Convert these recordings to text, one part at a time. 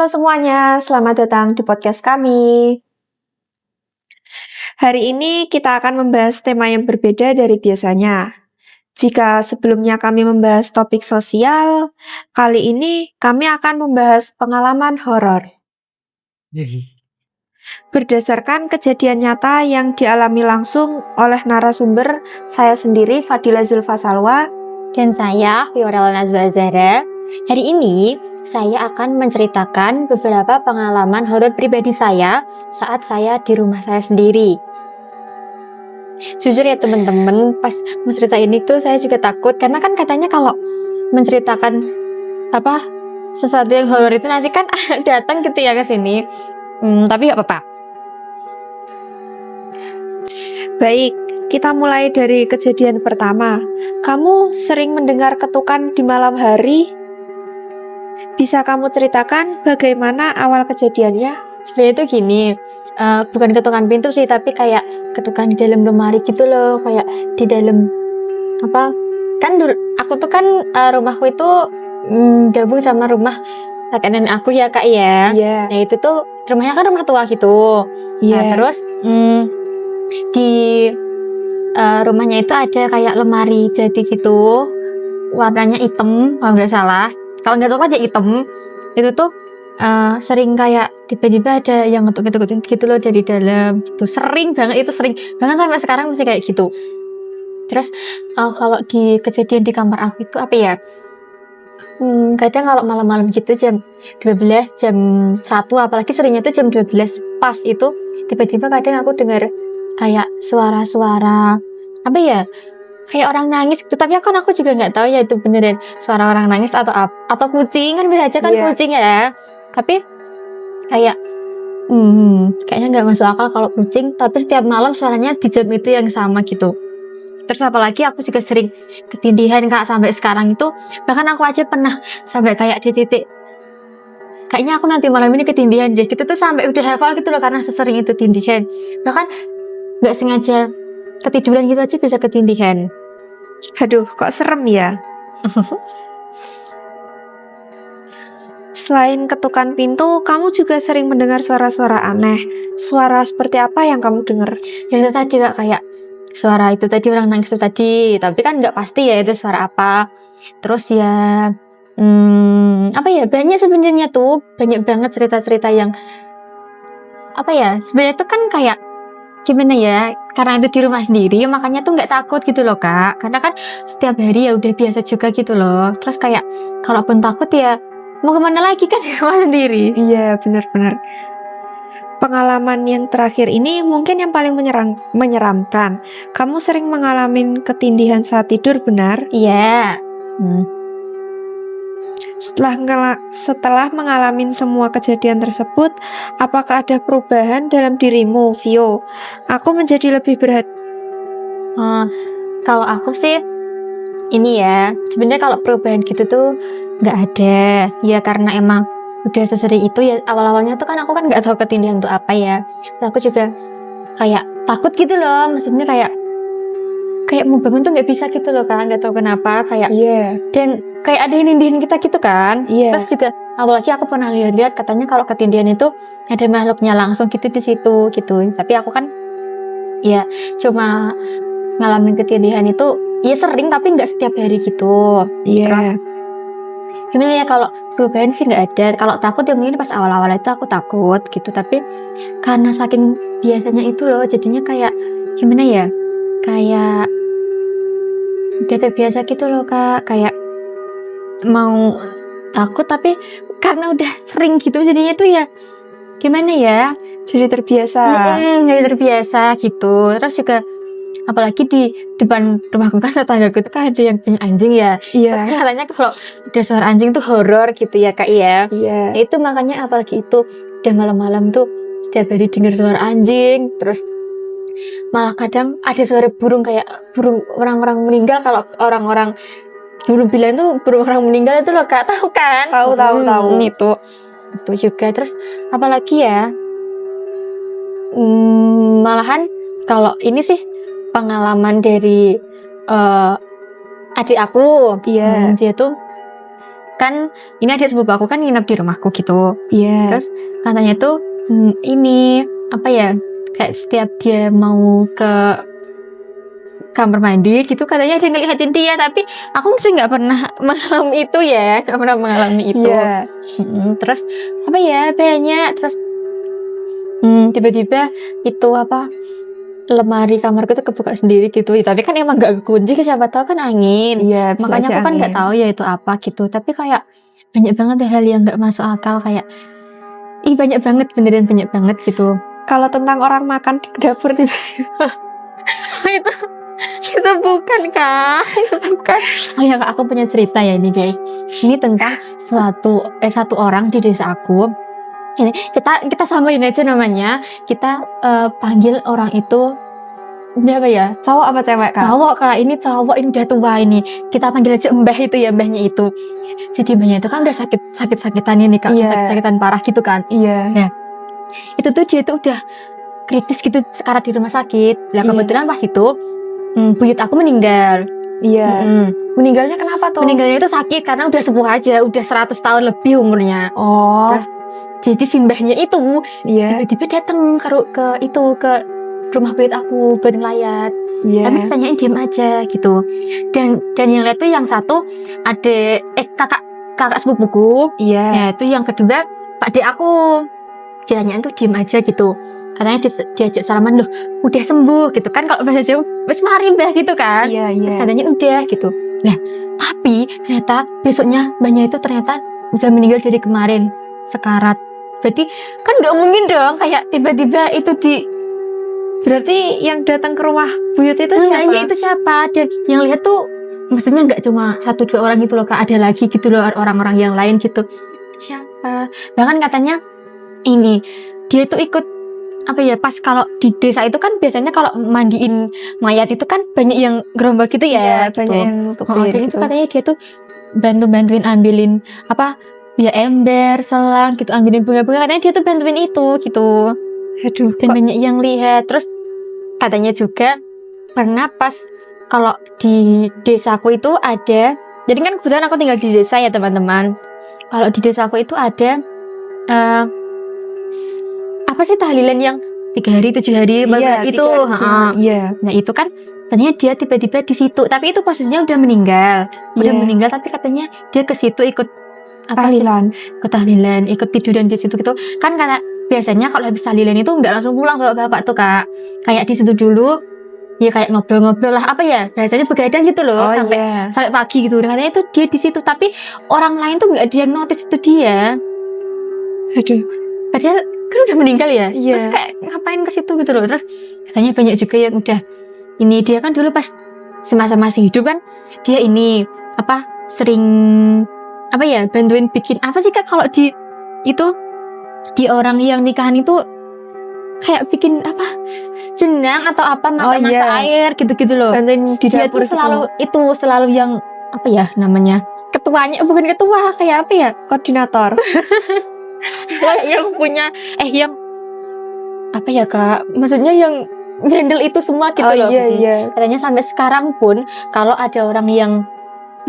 semuanya, selamat datang di podcast kami. Hari ini kita akan membahas tema yang berbeda dari biasanya. Jika sebelumnya kami membahas topik sosial, kali ini kami akan membahas pengalaman horor. Berdasarkan kejadian nyata yang dialami langsung oleh narasumber, saya sendiri Fadila Zulfa Salwa dan saya Fiorella Nazwa Zahra. Hari ini saya akan menceritakan beberapa pengalaman horor pribadi saya saat saya di rumah saya sendiri. Jujur ya teman-teman, pas mencerita ini tuh saya juga takut karena kan katanya kalau menceritakan sesuatu yang horor itu nanti kan datang gitu ya ke sini. Tapi gak apa-apa. Baik, kita mulai dari kejadian pertama. Kamu sering mendengar ketukan di malam hari? Bisa kamu ceritakan bagaimana awal kejadiannya? Sebenarnya itu gini, bukan ketukan pintu sih, tapi kayak ketukan di dalam lemari gitu loh, kayak di dalam kan dulu aku tuh kan rumahku itu gabung sama rumah kakek nenek aku ya kak ya. Iya. Nah itu tuh rumahnya kan rumah tua gitu. Nah terus di rumahnya itu ada kayak lemari jadi gitu, warnanya hitam kalau nggak salah. Kalau nggak coklat ya hitam. Itu tuh sering kayak tiba-tiba ada yang ngetuk-ngetuk gitu loh dari dalam gitu. Sering banget sampai sekarang masih kayak gitu. Terus kalau di kejadian di kamar aku itu apa ya, kadang kalau malam-malam gitu jam 12, jam 1, apalagi seringnya itu jam 12 pas itu tiba-tiba kadang aku dengar kayak suara-suara apa ya, kayak orang nangis gitu, tapi aku juga nggak tahu ya itu beneran suara orang nangis atau kucing, kan bisa aja kan kucing ya, tapi kayak kayaknya nggak masuk akal kalau kucing, tapi setiap malam suaranya di jam itu yang sama gitu. Terus apalagi aku juga sering ketindihan kak, sampai sekarang itu bahkan aku aja pernah sampai kayak di titik kayaknya aku nanti malam ini ketindihan deh gitu tuh, sampai udah hafal gitu loh karena sesering itu tindihan, bahkan nggak sengaja ketiduran gitu aja bisa ketindihan. Aduh, kok serem ya? Selain ketukan pintu, kamu juga sering mendengar suara-suara aneh. Suara seperti apa yang kamu dengar? Ya itu tadi kak, kayak suara itu tadi, orang nangis itu tadi, tapi kan nggak pasti ya itu suara apa. Terus ya banyak sebenarnya tuh, banyak banget cerita-cerita yang sebenarnya tuh kan kayak gimana ya, karena itu di rumah sendiri makanya tuh nggak takut gitu loh kak, karena kan setiap hari ya udah biasa juga gitu loh. Terus kayak kalaupun takut ya mau kemana lagi kan di rumah sendiri. Iya benar-benar. Pengalaman yang terakhir ini mungkin yang paling menyeramkan. Kamu sering mengalami ketindihan saat tidur, benar? Iya. Setelah mengalami semua kejadian tersebut, apakah ada perubahan dalam dirimu, Vio? Aku menjadi lebih kalau aku sih ini ya, sebenarnya kalau perubahan gitu tuh nggak ada ya, karena emang udah sesering itu ya. Awal-awalnya tuh kan aku kan nggak tahu ketindihan tuh apa ya. Terus aku juga kayak takut gitu loh, maksudnya kayak mau bangun tuh nggak bisa gitu loh kan, nggak tahu kenapa kayak dan kayak ada yang nindihin kita gitu kan. Terus juga apalagi aku pernah lihat katanya kalau ketindihan itu ada makhluknya langsung gitu di situ gitu, tapi aku kan ya cuma ngalamin ketindihan itu ya sering tapi nggak setiap hari gitu. Terus gimana ya, kalau perubahan sih nggak ada. Kalau takut ya mungkin pas awal-awal itu aku takut gitu, tapi karena saking biasanya itu loh jadinya kayak gimana ya, kayak udah terbiasa gitu loh kak, kayak mau takut tapi karena udah sering gitu jadinya tuh ya gimana ya, jadi terbiasa gitu. Terus juga apalagi di depan rumahku kan tetanggaku itu kan ada yang punya anjing ya. Katanya kalau ada suara anjing tuh horor gitu ya kak ya. Itu makanya apalagi itu udah malam-malam tuh setiap hari dengar suara anjing. Terus malah kadang ada suara burung, kayak burung orang-orang meninggal. Kalau orang-orang dulu bilang tuh burung orang meninggal itu loh kak, tahu kan? Tahu. Itu juga. Terus apalagi ya, malahan kalau ini sih pengalaman dari adik aku. Dia tuh kan ini ada sepupu aku kan nginep di rumahku gitu. Iya. Terus katanya tuh ini apa ya, kayak setiap dia mau ke kamar mandi gitu katanya dia ngeliatin dia, tapi aku sih nggak pernah mengalami itu ya, nggak pernah mengalami itu. Iya. Terus apa ya banyak, terus tiba-tiba itu apa, lemari kamarku tuh kebuka sendiri gitu. Tapi kan emang gak kekunci, siapa tahu kan angin. Iya, bisa Makanya aja aku kan nggak angin. tahu ya itu apa gitu. Tapi kayak banyak banget hal yang nggak masuk akal, kayak banyak banget, beneran banyak banget gitu. Kalau tentang orang makan di dapur tiba-tiba itu bukan Kak, itu bukan. Oh ya Kak, aku punya cerita ya ini guys. Ini tentang satu orang di desa aku. Ini kita samain aja namanya. Kita panggil orang itu apa ya? cowok apa cewek, Kak? Cowok Kak, ini cowok, ini udah tua ini. Kita panggil aja Mbah itu ya, mbahnya itu. Jadi mbahnya itu kan udah sakit-sakitan ini Kak, Iya. sakit-sakitan parah gitu kan. Iya. Nah, itu tuh dia tuh udah kritis gitu sekarang di rumah sakit. Nah, Iya. kebetulan pas itu buyut aku meninggal. Iya. Meninggalnya kenapa tuh? Meninggalnya itu sakit karena udah sepuh aja, udah 100 tahun lebih umurnya. Oh. Terus, jadi simbahnya itu Iya. tiba-tiba datang ke rumah buyut aku buat ngelayat. Iya. Tapi ditanyain diem aja gitu. Dan yang lihat tuh yang satu kakak sepupuku. Iya. Ya itu yang kedua Pak Dek aku. Ditanyain tuh diem aja gitu. Katanya diajak salaman, loh udah sembuh gitu kan, kalau bahasa Jawa wes mari Mbah gitu kan. Iya. Terus katanya udah gitu. Nah tapi ternyata besoknya mbahnya itu ternyata udah meninggal dari kemarin, sekarat. Berarti kan nggak mungkin dong kayak tiba-tiba itu Berarti yang datang ke rumah buyut itu siapa? ya itu siapa? Dan yang lihat tuh maksudnya nggak cuma 1-2 orang gitu loh Kak, ada lagi gitu loh orang-orang yang lain gitu. Siapa? Bahkan katanya ini dia itu ikut apa ya, pas kalau di desa itu kan biasanya kalau mandiin mayat itu kan banyak yang gerombol gitu ya. Iya, banyak gitu. yang tupir Dan itu gitu. katanya dia tuh bantuin ambilin apa ya, ember, selang gitu, ambilin bunga-bunga, katanya dia tuh bantuin itu gitu. Aduh, Dan banyak yang lihat. Terus katanya juga pernah pas kalau di desaku itu ada, jadi kan kebetulan aku tinggal di desa ya teman-teman. Kalau di desaku itu ada apa sih tahlilan yang 3 hari 7 hari iya, itu. Iya. Nah itu kan katanya dia tiba-tiba di situ, tapi itu posisinya udah meninggal. Udah Iya. meninggal tapi katanya dia ke situ ikut apa sih? Tahlilan. Ke tahlilan, ikut tiduran di situ gitu. Kan karena biasanya kalau habis tahlilan itu nggak langsung pulang bapak-bapak tuh Kak. Kayak di situ dulu ya, kayak ngobrol-ngobrol lah apa ya, biasanya begadang gitu loh sampai pagi gitu. Dan katanya itu dia di situ, tapi orang lain tuh nggak ada yang notice itu dia. Aduh. Padahal kan udah meninggal ya. Iya. Terus kayak ngapain ke situ gitu loh. Terus katanya banyak juga yang udah ini, dia kan dulu pas semasa masih hidup kan dia ini apa sering apa ya, bantuin bikin apa sih Kak, kalau di itu di orang yang nikahan itu kayak bikin apa jenang atau apa, masak air gitu-gitu loh. Bantuin di Dia dapur tuh selalu yang apa ya namanya, ketuanya, bukan ketua, kayak apa ya, koordinator. yang punya yang apa ya Kak, maksudnya yang handle itu semua gitu loh. Iya. Katanya sampai sekarang pun kalau ada orang yang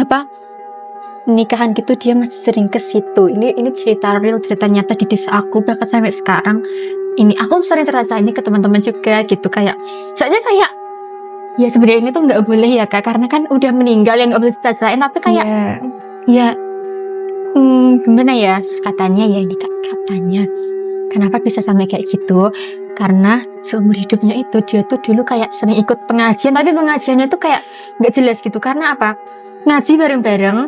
apa nikahan gitu dia masih sering ke situ. Ini cerita real, cerita nyata di desa aku, bahkan sampai sekarang ini aku sering cerita ini ke teman-teman juga gitu. Kayak soalnya kayak ya sebenarnya ini tuh nggak boleh ya Kak, karena kan udah meninggal yang nggak boleh diceritain, tapi kayak ya gimana ya. Terus katanya ya ini Kak, katanya kenapa bisa sampai kayak gitu, karena seumur hidupnya itu dia tuh dulu kayak sering ikut pengajian, tapi pengajiannya tuh kayak nggak jelas gitu. Karena apa, ngaji bareng-bareng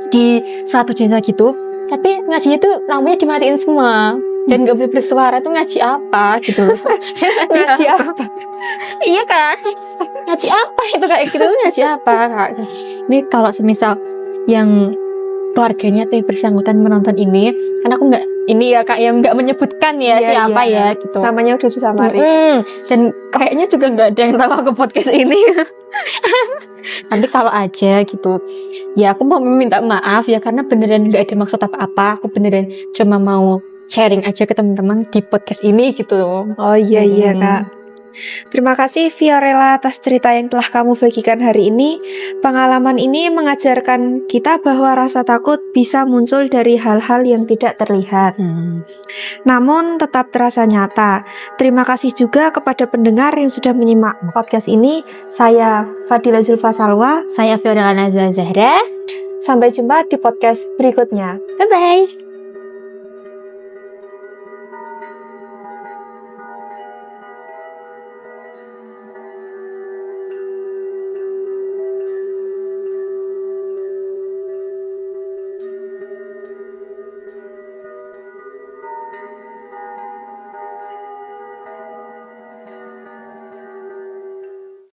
di suatu desa gitu, tapi ngajinya tuh lampunya dimatiin semua dan nggak boleh bersuara. Tuh ngaji apa gitu. Ngaji apa? Iya kan, ngaji apa itu kayak gitu, ngaji apa Kak. Ini kalau semisal yang keluarganya tuh yang bersangkutan menonton ini, karena aku nggak ini ya Kak, yang nggak menyebutkan ya siapa ya gitu, namanya udah disamarin. Dan kayaknya juga nggak ada yang tahu aku podcast ini. Nanti kalau aja gitu ya, aku mau meminta maaf ya, karena beneran nggak ada maksud apa-apa. Aku beneran cuma mau sharing aja ke teman-teman di podcast ini gitu. Oh iya Kak. Terima kasih Fiorella atas cerita yang telah kamu bagikan hari ini. Pengalaman ini mengajarkan kita bahwa rasa takut bisa muncul dari hal-hal yang tidak terlihat, namun tetap terasa nyata. Terima kasih juga kepada pendengar yang sudah menyimak podcast ini. Saya Fadila Zulfa Salwa. Saya Fiorella Nazwa Zahra. Sampai jumpa di podcast berikutnya. Bye-bye.